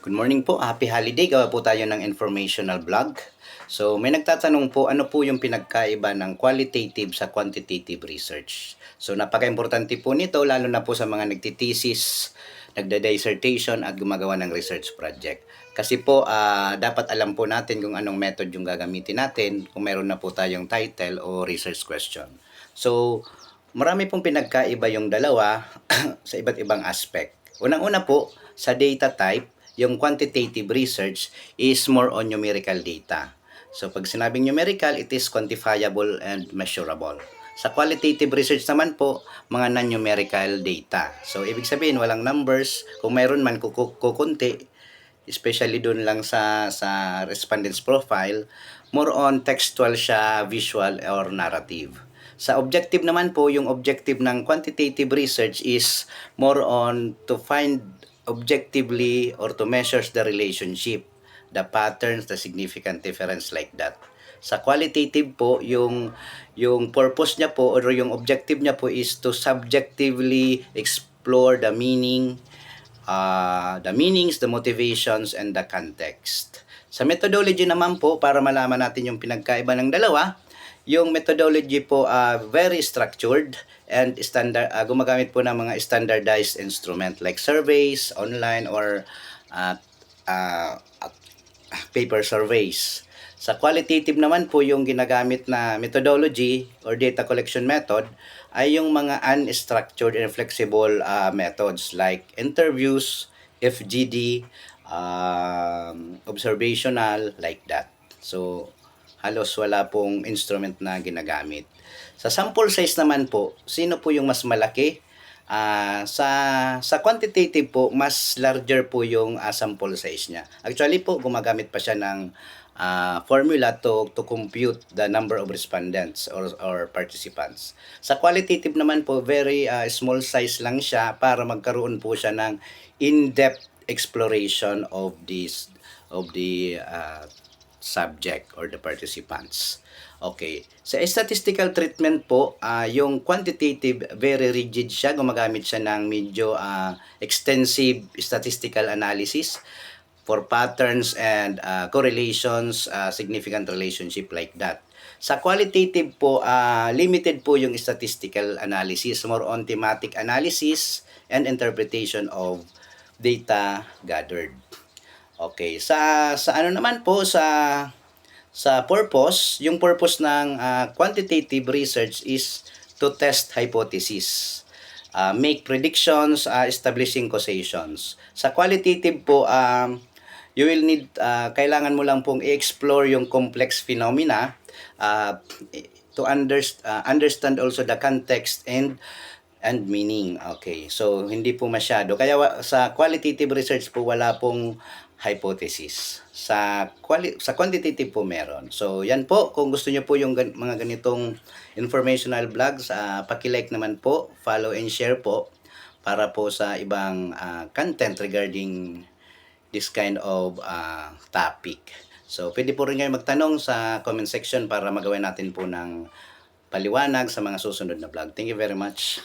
Good morning po, happy holiday. Gawa po tayo ng informational vlog. So, may nagtatanong po, ano po yung pinagkaiba ng qualitative sa quantitative research? So, napaka-importante po nito, lalo na po sa mga nagtitesis, nagda-dissertation at gumagawa ng research project. Kasi po, dapat alam po natin kung anong method yung gagamitin natin kung meron na po tayong title o research question. So, marami pong pinagkaiba yung dalawa sa iba't ibang aspect. Unang-una po, sa data type, yung quantitative research is more on numerical data. So pag sinabing numerical, it is quantifiable and measurable. Sa qualitative research naman po, mga non-numerical data. So ibig sabihin, walang numbers. Kung mayroon man kukunti, especially doon lang sa respondent's profile, more on textual siya, visual or narrative. Sa objective naman po, yung objective ng quantitative research is more on to find objectively or to measure the relationship, the patterns, the significant difference like that. Sa qualitative po, yung purpose niya po or yung objective niya po is to subjectively explore the meanings, the motivations, and the context. Sa methodology naman po, para malaman natin yung pinagkaiba ng dalawa, yung methodology po very structured and standard, gumagamit po ng mga standardized instrument like surveys, online or uh, uh, paper surveys. Sa qualitative naman po yung ginagamit na methodology or data collection method ay yung mga unstructured and flexible methods like interviews, FGD, observational, like that. So, halos wala pong instrument na ginagamit. Sa sample size naman po, sino po yung mas malaki? Sa quantitative po, mas larger po yung sample size niya. Actually po, gumagamit pa siya ng formula to compute the number of respondents or participants. Sa qualitative naman po, very small size lang siya para magkaroon po siya ng in-depth exploration of the subject or the participants. Okay. Sa statistical treatment po, yung quantitative, very rigid siya. Gumagamit siya ng medyo extensive statistical analysis for patterns and correlations, significant relationship like that. Sa qualitative po, limited po yung statistical analysis, more on thematic analysis and interpretation of data gathered. Okay, sa ano naman po sa purpose, yung purpose ng quantitative research is to test hypothesis, make predictions, establishing causations. Sa qualitative po, you will need, kailangan mo lang pong i-explore yung complex phenomena to understand also the context and meaning. Okay. So, hindi po masyado. Kaya sa qualitative research po, wala pong hypothesis. Sa quantitative po meron. So, yan po. Kung gusto niyo po yung mga ganitong informational vlogs, paki-like naman po, follow and share po para po sa ibang content regarding this kind of topic. So, pwede po rin kayo magtanong sa comment section para magawa natin po ng paliwanag sa mga susunod na vlog. Thank you very much.